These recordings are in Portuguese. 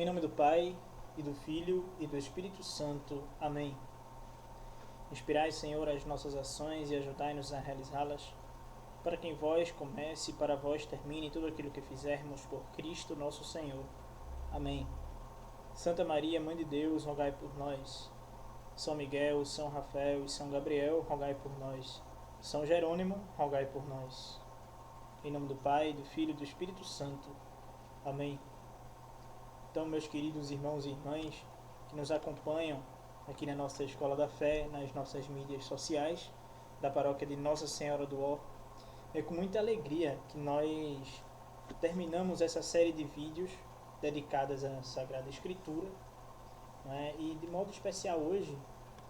Em nome do Pai, e do Filho, e do Espírito Santo. Amém. Inspirai, Senhor, as nossas ações e ajudai-nos a realizá-las, para que em vós comece e para vós termine tudo aquilo que fizermos por Cristo nosso Senhor. Amém. Santa Maria, Mãe de Deus, rogai por nós. São Miguel, São Rafael e São Gabriel, rogai por nós. São Jerônimo, rogai por nós. Em nome do Pai, do Filho e do Espírito Santo. Amém. Então, meus queridos irmãos e irmãs que nos acompanham aqui na nossa Escola da Fé, nas nossas mídias sociais, da paróquia de Nossa Senhora do Ó, é com muita alegria que nós terminamos essa série de vídeos dedicadas à Sagrada Escritura, né? E de modo especial hoje,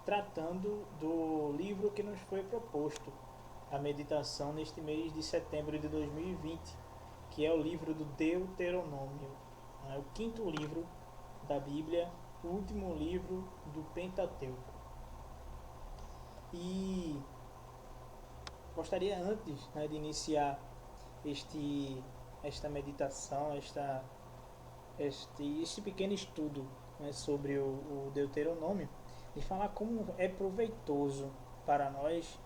tratando do livro que nos foi proposto a meditação neste mês de setembro de 2020, que é o livro do Deuteronômio, né? O quinto livro da Bíblia, o último livro do Pentateuco. E gostaria antes, né, de iniciar esta meditação, este pequeno estudo, né, sobre o Deuteronômio, de falar como é proveitoso para nós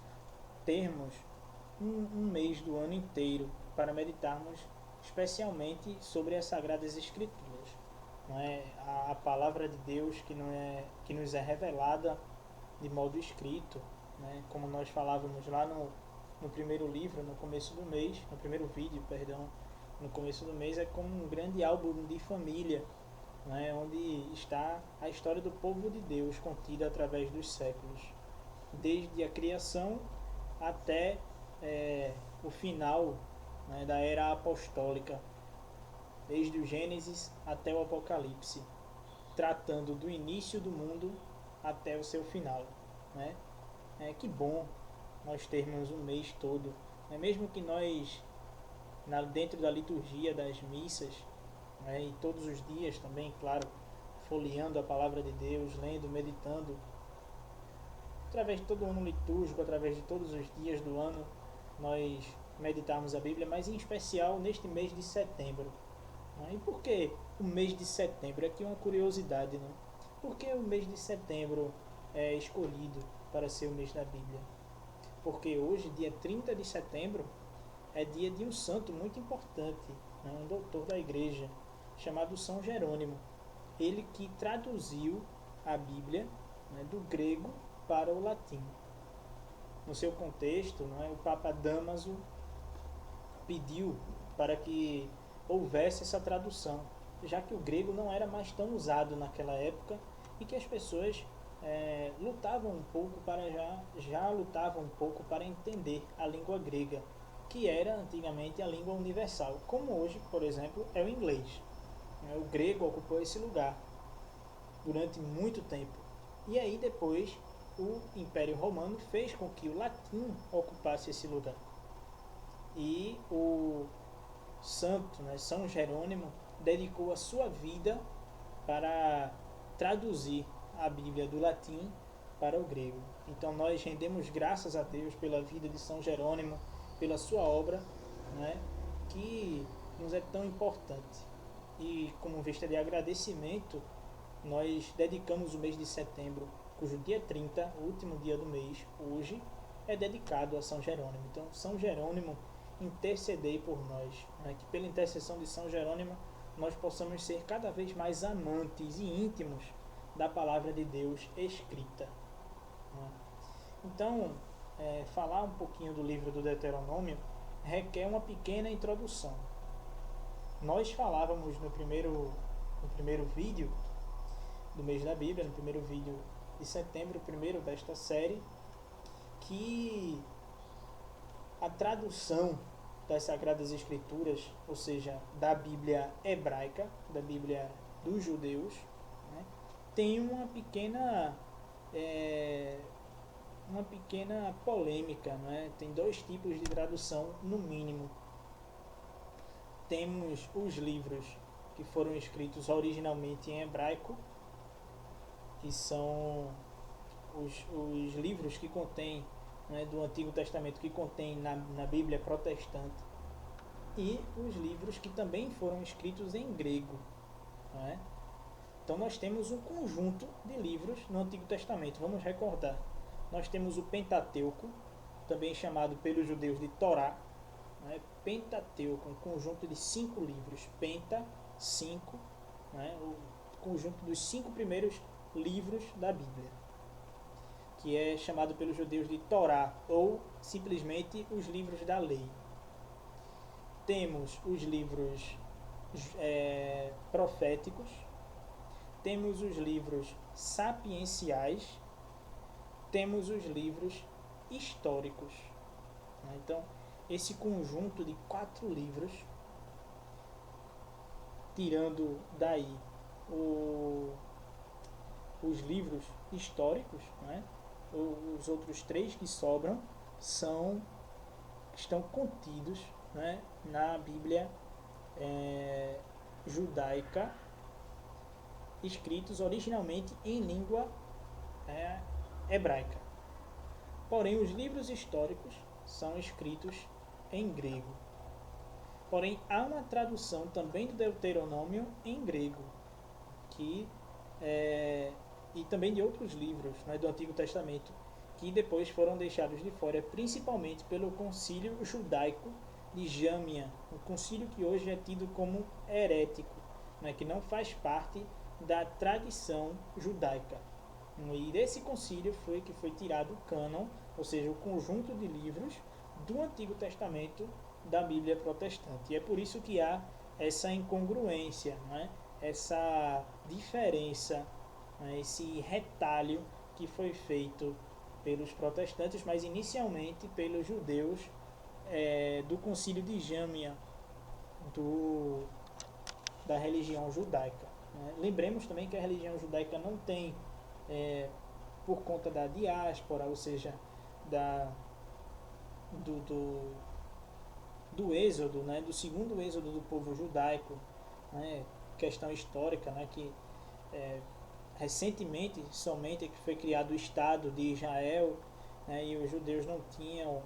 termos um mês do ano inteiro para meditarmos especialmente sobre as Sagradas Escrituras. Não é? A palavra de Deus que nos é revelada de modo escrito, né? Como nós falávamos lá no primeiro livro, no começo do mês, no primeiro vídeo, perdão, no começo do mês, é como um grande álbum de família, né? Onde está a história do povo de Deus contida através dos séculos, desde a criação até o final, né, da era apostólica, desde o Gênesis até o Apocalipse, tratando do início do mundo até o seu final, né? Que bom nós termos um mês todo, né? Mesmo que nós, dentro da liturgia das missas, né, e todos os dias também, claro, folheando a palavra de Deus, lendo, meditando, através de todo o ano litúrgico, através de todos os dias do ano, nós meditarmos a Bíblia, mas em especial neste mês de setembro. E por que o mês de setembro? Aqui uma curiosidade, né? Por que o mês de setembro é escolhido para ser o mês da Bíblia? Porque hoje, dia 30 de setembro, é dia de um santo muito importante, né? Um doutor da igreja, chamado São Jerônimo. Ele que traduziu a Bíblia, né, do grego para o latim. No seu contexto, não é, o Papa Dámaso pediu para que houvesse essa tradução, já que o grego não era mais tão usado naquela época e que as pessoas lutavam um pouco já lutavam um pouco para entender a língua grega, que era antigamente a língua universal, como hoje, por exemplo, é o inglês. O grego ocupou esse lugar durante muito tempo. E aí depois o Império Romano fez com que o latim ocupasse esse lugar. E o santo, né, São Jerônimo, dedicou a sua vida para traduzir a Bíblia do latim para o grego. Então nós rendemos graças a Deus pela vida de São Jerônimo, pela sua obra, né, que nos é tão importante. E como vista de agradecimento, nós dedicamos o mês de setembro, cujo dia 30, o último dia do mês, hoje, é dedicado a São Jerônimo. Então, São Jerônimo, intercedei por nós, né? Que pela intercessão de São Jerônimo nós possamos ser cada vez mais amantes e íntimos da palavra de Deus escrita, né? Então, falar um pouquinho do livro do Deuteronômio requer uma pequena introdução. Nós falávamos no primeiro vídeo do mês da Bíblia, no primeiro vídeo de setembro, o primeiro desta série, que a tradução das Sagradas Escrituras, ou seja, da Bíblia hebraica, da Bíblia dos judeus, né, tem uma pequena polêmica, né? Tem dois tipos de tradução, no mínimo. Temos os livros que foram escritos originalmente em hebraico, que são os livros que contêm, né, do Antigo Testamento, que contém na Bíblia protestante, e os livros que também foram escritos em grego, né? Então nós temos um conjunto de livros no Antigo Testamento. Vamos recordar. Nós temos o Pentateuco, também chamado pelos judeus de Torá, né? Pentateuco, um conjunto de 5 livros. Penta, 5, né? O conjunto dos 5 primeiros livros da Bíblia, que é chamado pelos judeus de Torá, ou simplesmente os livros da lei. Temos os livros proféticos, temos os livros sapienciais, temos os livros históricos. Então, esse conjunto de 4 livros, tirando daí os livros históricos, né? Os outros 3 que sobram estão contidos, né, na Bíblia judaica, escritos originalmente em língua hebraica. Porém, os livros históricos são escritos em grego. Porém, há uma tradução também do Deuteronômio em grego, e também de outros livros, né, do Antigo Testamento, que depois foram deixados de fora, principalmente pelo concílio judaico de Jâmia, um concílio que hoje é tido como herético, né, que não faz parte da tradição judaica. E desse concílio foi que foi tirado o cânon, ou seja, o conjunto de livros do Antigo Testamento da Bíblia protestante. E é por isso que há essa incongruência, né, essa diferença, né, esse retalho que foi feito pelos protestantes, mas inicialmente pelos judeus do concílio de Jâmia, da religião judaica. Né? Lembremos também que a religião judaica não tem, por conta da diáspora, ou seja, do êxodo, né? Do segundo êxodo do povo judaico, né? Questão histórica, né? Que recentemente somente que foi criado o Estado de Israel, né? E os judeus não tinham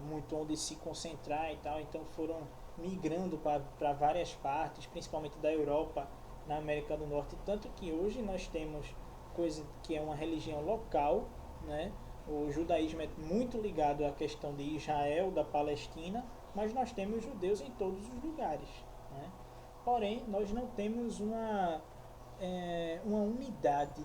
muito onde se concentrar e tal, então foram migrando para várias partes, principalmente da Europa, na América do Norte, tanto que hoje nós temos coisa que é uma religião local, né? O judaísmo é muito ligado à questão de Israel, da Palestina, mas nós temos judeus em todos os lugares, né? Porém, nós não temos uma unidade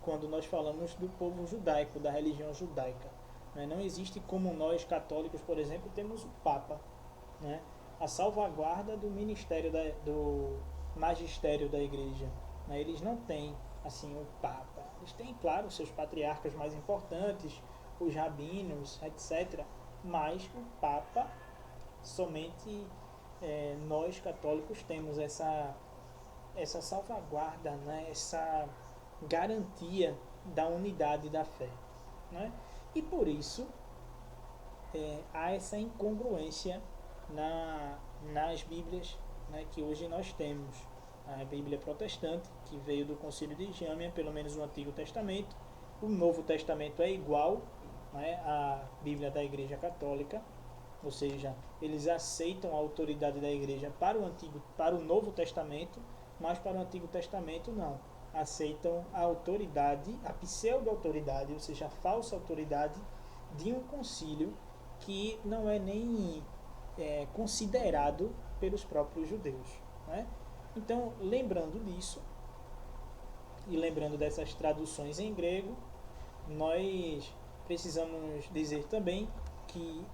quando nós falamos do povo judaico, da religião judaica. Né? Não existe como nós, católicos, por exemplo, temos o Papa, né? A salvaguarda do ministério, do magistério da igreja. Né? Eles não têm assim o Papa. Eles têm, claro, seus patriarcas mais importantes, os rabinos, etc. Mas o Papa, somente nós católicos temos essa salvaguarda, né? Essa garantia da unidade da fé. Né? E por isso há essa incongruência nas Bíblias, né, que hoje nós temos. A Bíblia protestante, que veio do Concílio de Jâmia, pelo menos o Antigo Testamento. O Novo Testamento é igual, né, à Bíblia da Igreja Católica, ou seja, eles aceitam a autoridade da Igreja para o Novo Testamento, mas para o Antigo Testamento não. Aceitam a autoridade, a pseudo-autoridade, ou seja, a falsa autoridade de um concílio que não é nem considerado pelos próprios judeus. Né? Então, lembrando disso, e lembrando dessas traduções em grego, nós precisamos dizer também que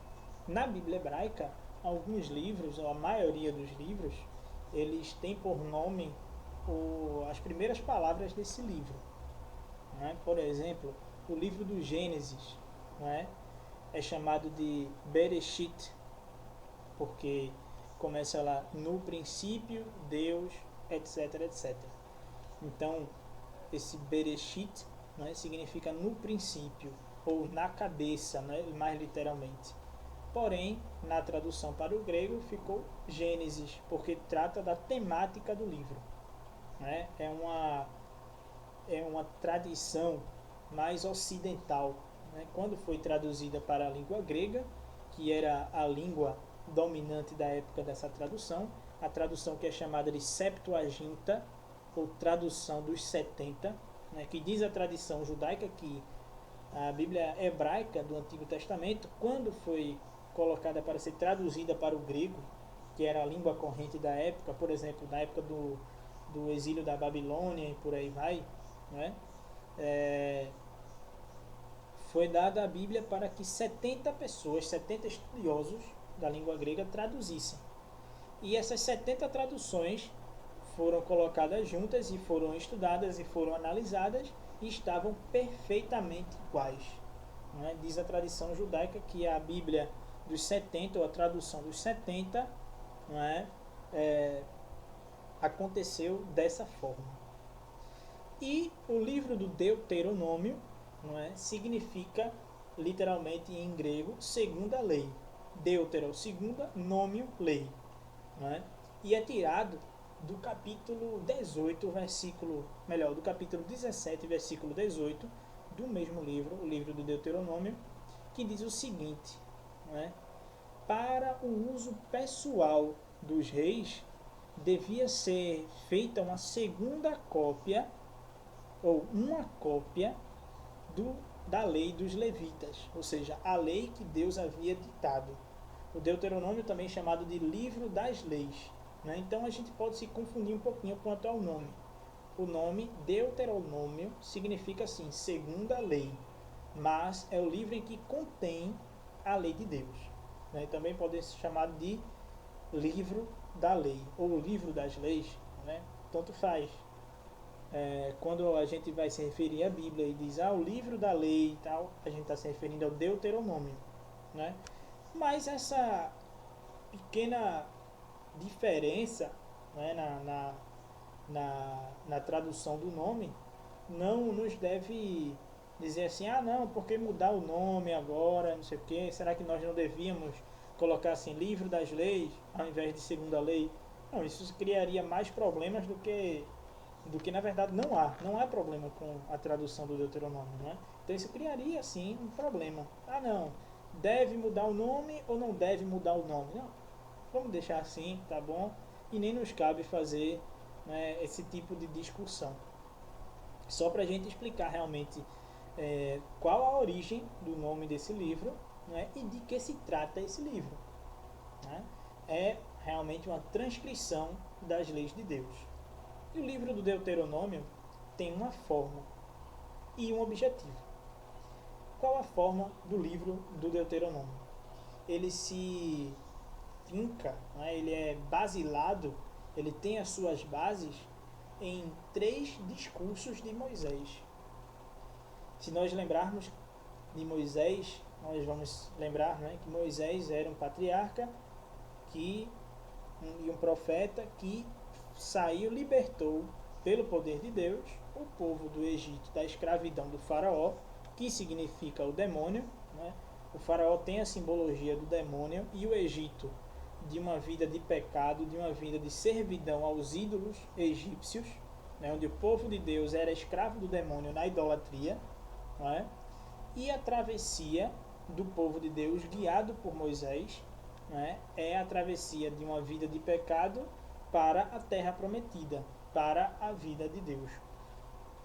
na Bíblia hebraica, alguns livros, ou a maioria dos livros, eles têm por nome as primeiras palavras desse livro. Né? Por exemplo, o livro do Gênesis, né, é chamado de Bereshit, porque começa lá, no princípio, Deus, etc, etc. Então, esse Bereshit, né, significa no princípio, ou na cabeça, né, mais literalmente. Porém, na tradução para o grego, ficou Gênesis, porque trata da temática do livro. Né? É uma tradição mais ocidental. Né? Quando foi traduzida para a língua grega, que era a língua dominante da época dessa tradução, a tradução que é chamada de Septuaginta, ou tradução dos 70, né, que diz a tradição judaica que a Bíblia hebraica do Antigo Testamento, quando foi colocada para ser traduzida para o grego, que era a língua corrente da época, por exemplo, na época do exílio da Babilônia e por aí vai, né? Foi dada a Bíblia para que 70 pessoas, 70 estudiosos da língua grega traduzissem. E essas 70 traduções foram colocadas juntas e foram estudadas e foram analisadas e estavam perfeitamente iguais. Né? Diz a tradição judaica que a Bíblia dos 70, ou a tradução dos 70, não é, aconteceu dessa forma. E o livro do Deuteronômio, não é, significa literalmente em grego segunda lei. Deutero, segunda, nômio, lei. Não é? E é tirado do capítulo 18, do capítulo 17, versículo 18, do mesmo livro, o livro do Deuteronômio, que diz o seguinte, não é? Para o uso pessoal dos reis, devia ser feita uma segunda cópia, ou uma cópia, da lei dos levitas, ou seja, a lei que Deus havia ditado. O Deuteronômio também é chamado de livro das leis. Né? Então a gente pode se confundir um pouquinho quanto ao nome. O nome Deuteronômio significa assim, segunda lei, mas é o livro em que contém a lei de Deus. Né? Também pode ser chamado de livro da lei, ou livro das leis, né? Tanto faz. Quando a gente vai se referir à Bíblia e diz o livro da lei e tal, a gente está se referindo ao Deuteronômio, né? Mas essa pequena diferença, né, na tradução do nome não nos deve dizer assim, não, porque mudar o nome agora, não sei o que, será que nós não devíamos colocar assim, livro das leis ao invés de segunda lei? Não, isso criaria mais problemas do que na verdade não há problema com a tradução do Deuteronômio, né? Então isso criaria sim um problema. Não, deve mudar o nome ou não deve mudar o nome? Não, vamos deixar assim, tá bom? E nem nos cabe fazer, né, esse tipo de discussão. Só para a gente explicar realmente qual a origem do nome desse livro, né, e de que se trata esse livro. Né? É realmente uma transcrição das leis de Deus. E o livro do Deuteronômio tem uma forma e um objetivo. Qual a forma do livro do Deuteronômio? Ele se finca, né? Ele é basilado, ele tem as suas bases em 3 discursos de Moisés. Se nós lembrarmos de Moisés, nós vamos lembrar, né, que Moisés era um patriarca e um profeta que saiu, libertou pelo poder de Deus o povo do Egito da escravidão do faraó, que significa o demônio, né? O faraó tem a simbologia do demônio e o Egito de uma vida de pecado, de uma vida de servidão aos ídolos egípcios, né? Onde o povo de Deus era escravo do demônio na idolatria, né? E a travessia do povo de Deus guiado por Moisés, né? É a travessia de uma vida de pecado para a terra prometida, para a vida de Deus.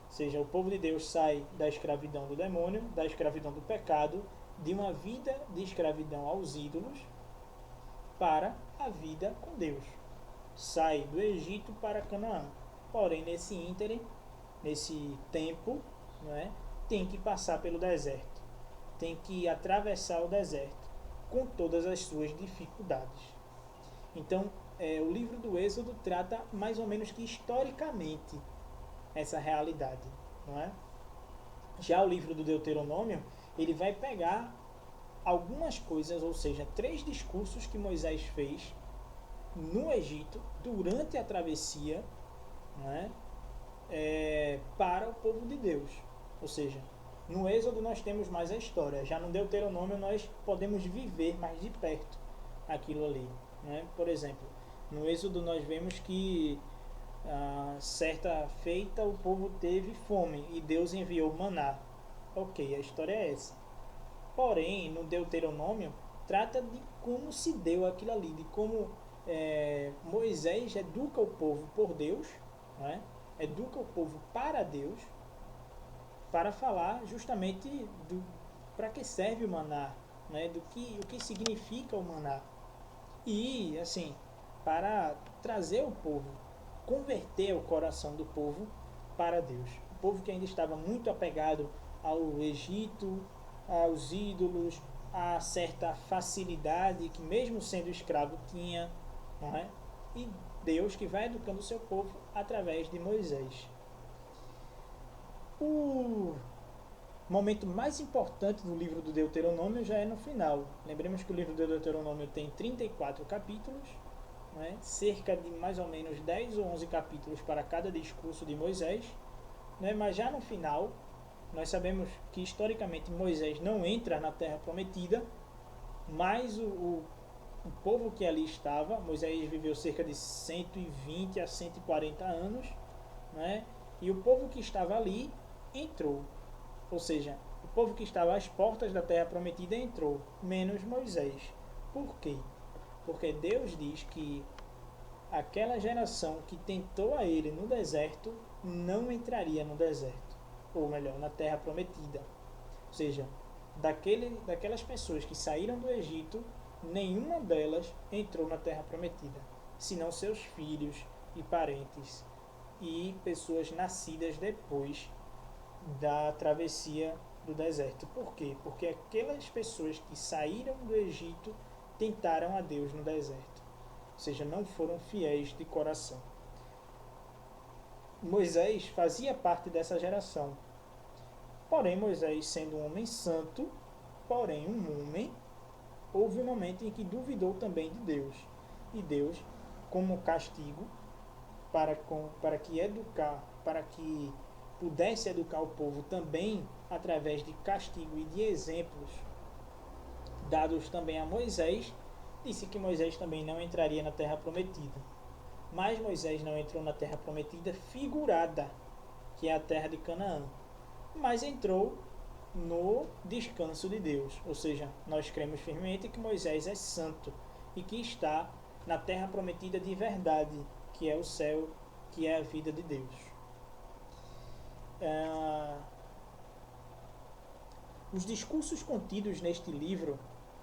Ou seja, o povo de Deus sai da escravidão do demônio, da escravidão do pecado, de uma vida de escravidão aos ídolos, para a vida com Deus. Sai do Egito para Canaã. Porém, nesse ínterim, nesse tempo, não é, tem que passar pelo deserto. Tem que atravessar o deserto, com todas as suas dificuldades. Então, o livro do Êxodo trata mais ou menos que historicamente essa realidade, não é? Já o livro do Deuteronômio, ele vai pegar algumas coisas, ou seja, 3 discursos que Moisés fez no Egito durante a travessia, não é? Para o povo de Deus. Ou seja, no Êxodo nós temos mais a história, já no Deuteronômio nós podemos viver mais de perto aquilo ali. Né? Por exemplo, no Êxodo nós vemos que certa feita o povo teve fome e Deus enviou maná. Ok, a história é essa. Porém, no Deuteronômio trata de como se deu aquilo ali, de como Moisés educa o povo por Deus, né? Educa o povo para Deus, para falar justamente do para que serve o maná, né? Do que o que significa o maná. E assim, para trazer o povo, converter o coração do povo para Deus. O povo que ainda estava muito apegado ao Egito, aos ídolos, a certa facilidade que mesmo sendo escravo tinha, não é? E Deus que vai educando o seu povo através de Moisés. O momento mais importante do livro do Deuteronômio já é no final. Lembremos que o livro do Deuteronômio tem 34 capítulos, né? Cerca de mais ou menos 10 ou 11 capítulos para cada discurso de Moisés, né? Mas já no final, nós sabemos que historicamente Moisés não entra na Terra Prometida, mas o povo que ali estava, Moisés viveu cerca de 120 a 140 anos, né? E o povo que estava ali entrou. Ou seja, o povo que estava às portas da Terra Prometida entrou, menos Moisés. Por quê? Porque Deus diz que aquela geração que tentou a ele no deserto não entraria no deserto, ou melhor, na Terra Prometida. Ou seja, daquelas pessoas que saíram do Egito, nenhuma delas entrou na Terra Prometida, senão seus filhos e parentes e pessoas nascidas depois da travessia do deserto. Por quê? Porque aquelas pessoas que saíram do Egito tentaram a Deus no deserto, ou seja, não foram fiéis de coração. Moisés fazia parte dessa geração. Porém, Moisés, sendo um homem santo, porém um homem, houve um momento em que duvidou também de Deus. E Deus, como castigo, para que pudesse educar o povo também através de castigo e de exemplos dados também a Moisés, disse que Moisés também não entraria na Terra Prometida. Mas Moisés não entrou na Terra Prometida figurada, que é a terra de Canaã, mas entrou no descanso de Deus. Ou seja, nós cremos firmemente que Moisés é santo e que está na Terra Prometida de verdade, que é o céu, que é a vida de Deus. Os discursos contidos neste livro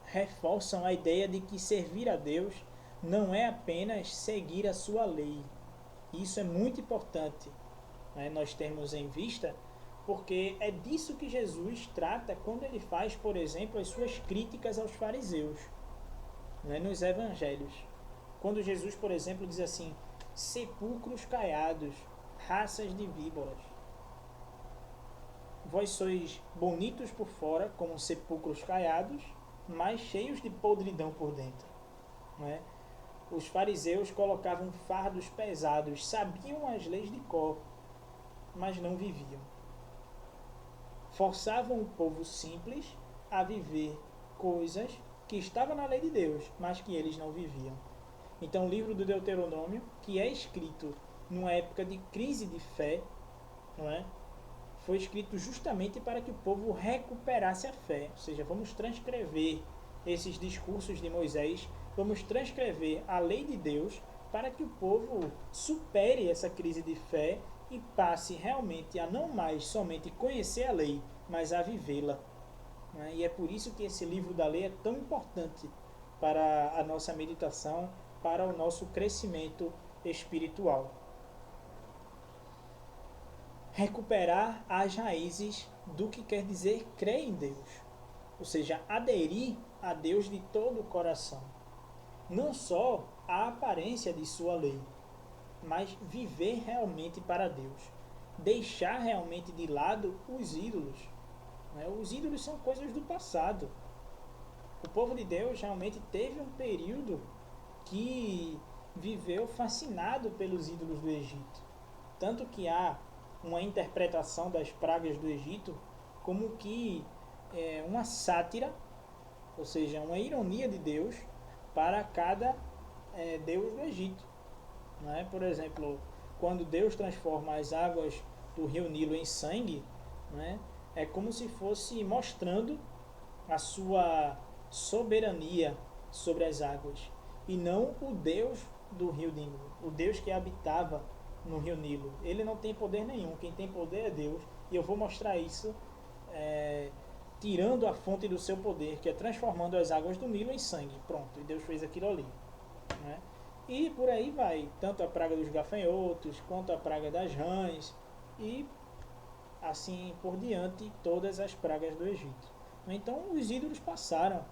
reforçam a ideia de que servir a Deus não é apenas seguir a sua lei. Isso é muito importante, né, nós termos em vista, porque é disso que Jesus trata quando ele faz, por exemplo, as suas críticas aos fariseus, né, nos evangelhos. Quando Jesus, por exemplo, diz assim: sepulcros caiados, raças de víboras. Vós sois bonitos por fora, como sepulcros caiados, mas cheios de podridão por dentro. Né? Os fariseus colocavam fardos pesados, sabiam as leis de cor, mas não viviam. Forçavam o povo simples a viver coisas que estavam na lei de Deus, mas que eles não viviam. Então, o livro do Deuteronômio, que é escrito numa época de crise de fé, não é? Foi escrito justamente para que o povo recuperasse a fé. Ou seja, vamos transcrever esses discursos de Moisés, vamos transcrever a lei de Deus para que o povo supere essa crise de fé e passe realmente a não mais somente conhecer a lei, mas a vivê-la. E é por isso que esse livro da lei é tão importante para a nossa meditação, para o nosso crescimento espiritual. Recuperar as raízes do que quer dizer crer em Deus, ou seja, aderir a Deus de todo o coração, não só a aparência de sua lei, mas viver realmente para Deus, deixar realmente de lado os ídolos. Os ídolos são coisas do passado. O povo de Deus realmente teve um período que viveu fascinado pelos ídolos do Egito, tanto que há uma interpretação das pragas do Egito como que uma sátira, ou seja, uma ironia de Deus para cada deus do Egito. Não é? Por exemplo, quando Deus transforma as águas do rio Nilo em sangue, não é? É como se fosse mostrando a sua soberania sobre as águas. e não o Deus do rio Nilo, o Deus que habitava no rio Nilo. Ele não tem poder nenhum, quem tem poder é Deus, e eu vou mostrar isso tirando a fonte do seu poder, que é transformando as águas do Nilo em sangue. Pronto, e Deus fez aquilo ali, né? E por aí vai, tanto a praga dos gafanhotos, quanto a praga das rãs, e assim por diante, todas as pragas do Egito. Então os ídolos passaram,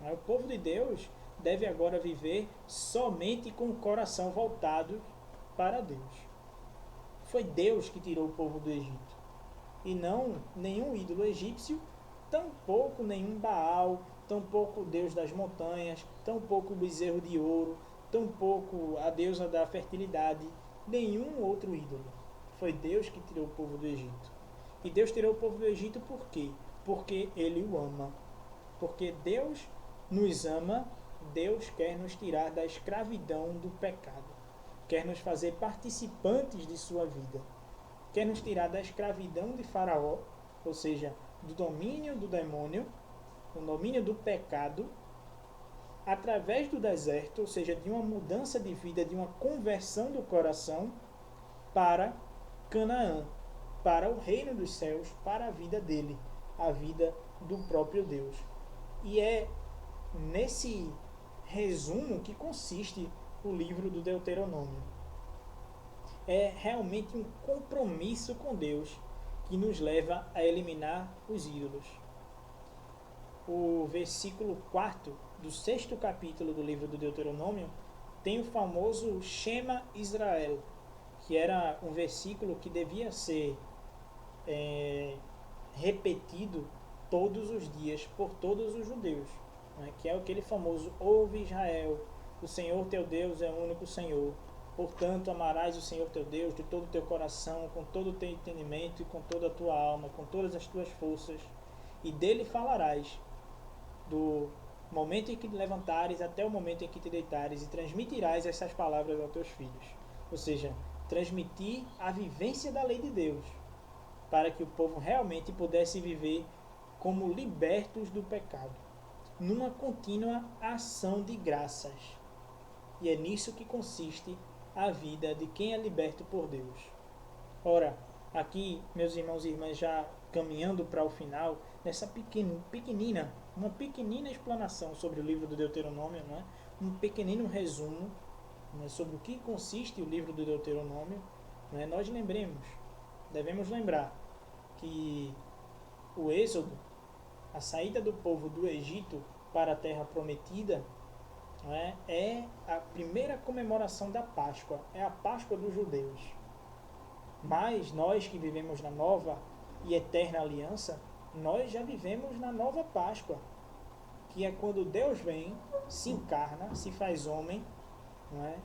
né? O povo de Deus deve agora viver somente com o coração voltado para Deus. Foi Deus que tirou o povo do Egito, e não nenhum ídolo egípcio, tampouco nenhum Baal, tampouco o Deus das montanhas, tampouco o bezerro de ouro, tampouco a deusa da fertilidade, nenhum outro ídolo. Foi Deus que tirou o povo do Egito. E Deus tirou o povo do Egito por quê? Porque Ele o ama. Porque Deus nos ama, Deus quer nos tirar da escravidão do pecado. Quer nos fazer participantes de sua vida. Quer nos tirar da escravidão de Faraó, ou seja, do domínio do demônio, do domínio do pecado, através do deserto, ou seja, de uma mudança de vida, de uma conversão do coração para Canaã, para o reino dos céus, para a vida dele, a vida do próprio Deus. E é nesse resumo que consiste o livro do Deuteronômio. É realmente um compromisso com Deus que nos leva a eliminar os ídolos. O versículo 4 do 6º capítulo do livro do Deuteronômio tem o famoso Shema Israel, que era um versículo que devia ser repetido todos os dias por todos os judeus, né? Que é aquele famoso: ouve Israel, o Senhor teu Deus é o único Senhor. Portanto, amarás o Senhor teu Deus de todo o teu coração, com todo o teu entendimento e com toda a tua alma, com todas as tuas forças, e dele falarás do momento em que te levantares até o momento em que te deitares, e transmitirás essas palavras aos teus filhos. Ou seja, transmitir a vivência da lei de Deus, para que o povo realmente pudesse viver como libertos do pecado, numa contínua ação de graças. E é nisso que consiste a vida de quem é liberto por Deus. Ora, aqui, meus irmãos e irmãs, já caminhando para o final, nessa uma pequenina explanação sobre o livro do Deuteronômio, não é? Um pequenino resumo, não é? Sobre o que consiste o livro do Deuteronômio, não é? Nós devemos lembrar que o êxodo, a saída do povo do Egito para a terra prometida, é a primeira comemoração da Páscoa, é a Páscoa dos judeus. Mas nós que vivemos na nova e eterna aliança, nós já vivemos na nova Páscoa, que é quando Deus vem, se encarna, se faz homem, não é?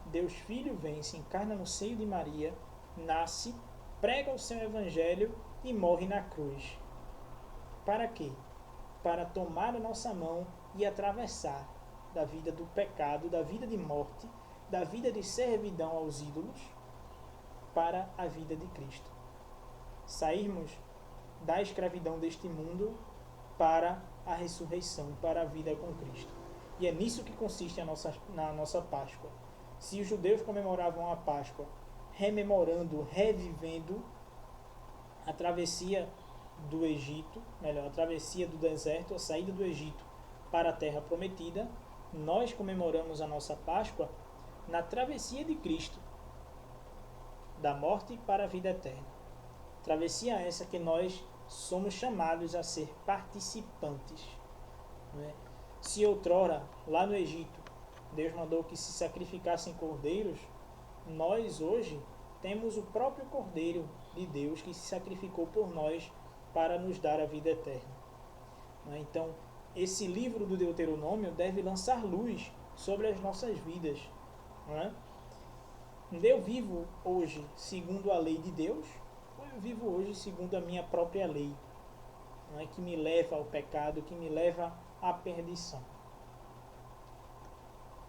Deus Filho vem, se encarna no seio de Maria, nasce, prega o seu evangelho e morre na cruz. Para quê? Para tomar a nossa mão e atravessar da vida do pecado, da vida de morte, da vida de servidão aos ídolos, para a vida de Cristo. Sairmos da escravidão deste mundo para a ressurreição, para a vida com Cristo. E é nisso que consiste na nossa Páscoa. Se os judeus comemoravam a Páscoa rememorando, revivendo a travessia do Egito, melhor, a travessia do deserto, a saída do Egito para a terra prometida, nós comemoramos a nossa Páscoa na travessia de Cristo, da morte para a vida eterna. Travessia essa que nós somos chamados a ser participantes. Não é? Se outrora, lá no Egito, Deus mandou que se sacrificassem cordeiros, nós hoje temos o próprio Cordeiro de Deus que se sacrificou por nós para nos dar a vida eterna. Não é? Então, esse livro do Deuteronômio deve lançar luz sobre as nossas vidas. Não é? Eu vivo hoje segundo a lei de Deus, ou eu vivo hoje segundo a minha própria lei, não é? Que me leva ao pecado, que me leva à perdição.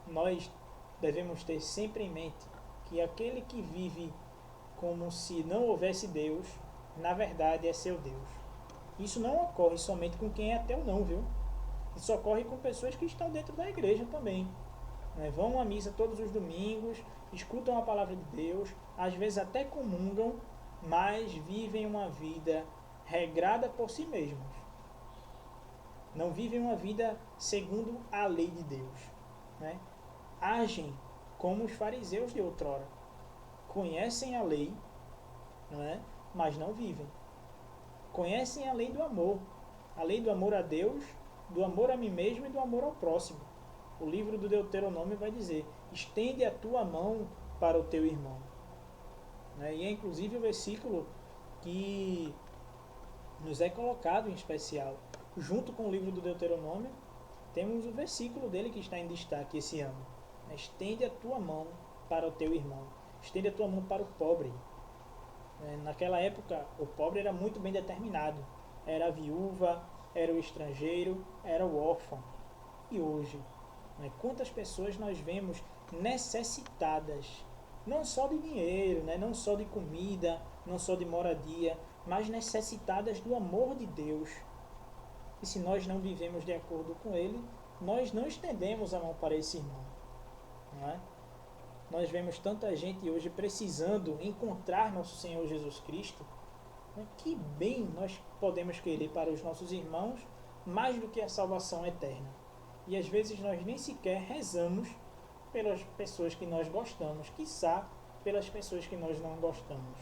Nós devemos ter sempre em mente que aquele que vive como se não houvesse Deus, na verdade é seu Deus. Isso não ocorre somente com quem é ateu não, viu? Isso ocorre com pessoas que estão dentro da igreja também. né? Vão à missa todos os domingos, escutam a palavra de Deus, às vezes até comungam, mas vivem uma vida regrada por si mesmos. Não vivem uma vida segundo a lei de Deus, né? Agem como os fariseus de outrora. Conhecem a lei, não é? Mas não vivem. Conhecem a lei do amor a Deus, do amor a mim mesmo e do amor ao próximo. O livro do Deuteronômio vai dizer: estende a tua mão para o teu irmão. Né? E é inclusive o versículo que nos é colocado em especial. Junto com o livro do Deuteronômio, temos o versículo dele que está em destaque esse ano. Estende a tua mão para o teu irmão. Estende a tua mão para o pobre. Naquela época, o pobre era muito bem determinado. Era a viúva, era o estrangeiro, era o órfão. E hoje, quantas pessoas nós vemos necessitadas, não só de dinheiro, não só de comida, não só de moradia, mas necessitadas do amor de Deus. E se nós não vivemos de acordo com ele, nós não estendemos a mão para esse irmão. Não é? Nós vemos tanta gente hoje precisando encontrar nosso Senhor Jesus Cristo. Que bem nós podemos querer para os nossos irmãos mais do que a salvação eterna. E às vezes nós nem sequer rezamos pelas pessoas que nós gostamos, quiçá pelas pessoas que nós não gostamos.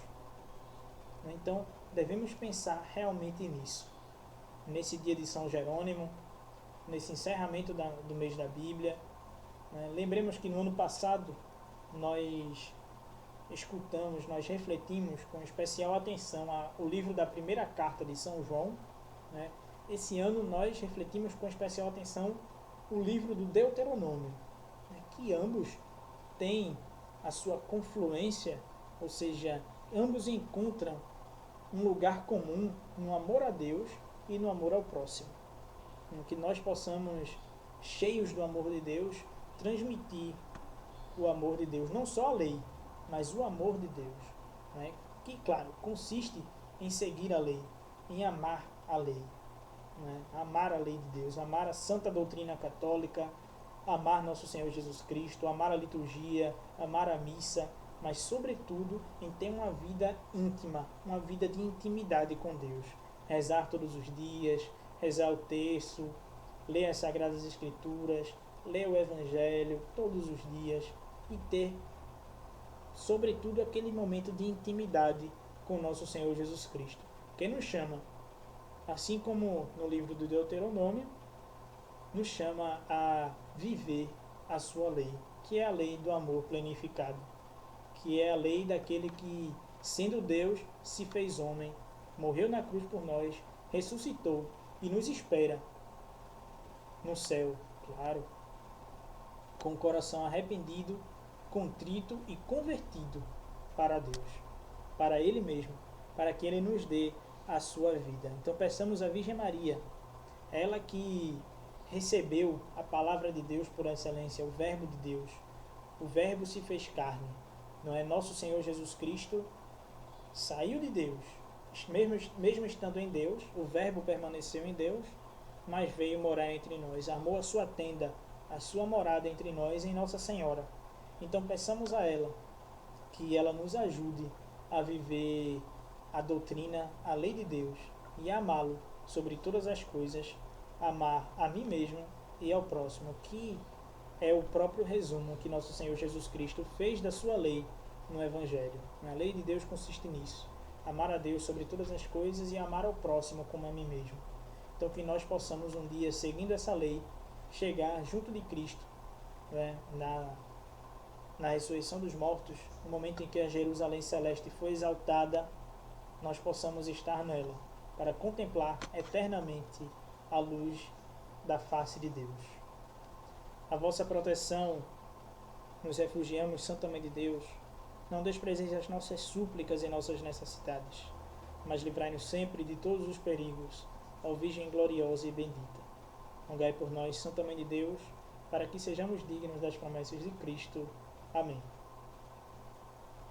Então devemos pensar realmente nisso. Nesse dia de São Jerônimo, nesse encerramento do mês da Bíblia. Lembremos que no ano passado nós escutamos, nós refletimos com especial atenção o livro da primeira carta de São João. Esse ano nós refletimos com especial atenção o livro do Deuteronômio, que ambos têm a sua confluência, ou seja, ambos encontram um lugar comum no amor a Deus e no amor ao próximo. Que nós possamos, cheios do amor de Deus, transmitir o amor de Deus, não só a lei, mas o amor de Deus, que, claro, consiste em seguir a lei, em amar a lei, amar a lei de Deus, amar a santa doutrina católica, amar nosso Senhor Jesus Cristo, amar a liturgia, amar a missa, mas sobretudo em ter uma vida íntima, uma vida de intimidade com Deus, rezar todos os dias, rezar o terço, ler as Sagradas Escrituras, ler o Evangelho todos os dias e ter, sobretudo, aquele momento de intimidade com nosso Senhor Jesus Cristo, que nos chama, assim como no livro do Deuteronômio, nos chama a viver a sua lei, que é a lei do amor plenificado, que é a lei daquele que, sendo Deus, se fez homem, morreu na cruz por nós, ressuscitou e nos espera no céu, claro, com o coração arrependido, contrito e convertido para Deus, para Ele mesmo, para que Ele nos dê a sua vida. Então peçamos à Virgem Maria, ela que recebeu a palavra de Deus por excelência, o Verbo de Deus, o Verbo se fez carne, não é? Nosso Senhor Jesus Cristo saiu de Deus, mesmo estando em Deus, o Verbo permaneceu em Deus, mas veio morar entre nós, armou a sua tenda, a sua morada entre nós em Nossa Senhora. Então peçamos a ela que ela nos ajude a viver a doutrina, a lei de Deus e a amá-lo sobre todas as coisas, amar a mim mesmo e ao próximo, que é o próprio resumo que nosso Senhor Jesus Cristo fez da sua lei no Evangelho. A lei de Deus consiste nisso, amar a Deus sobre todas as coisas e amar ao próximo como a mim mesmo. Então que nós possamos um dia, seguindo essa lei, chegar junto de Cristo, na ressurreição dos mortos, no momento em que a Jerusalém Celeste foi exaltada, nós possamos estar nela, para contemplar eternamente a luz da face de Deus. A vossa proteção nos refugiamos, Santa Mãe de Deus. Não desprezeis as nossas súplicas e nossas necessidades, mas livrai-nos sempre de todos os perigos, ó Virgem gloriosa e bendita. Rogai por nós, Santa Mãe de Deus, para que sejamos dignos das promessas de Cristo. Amém.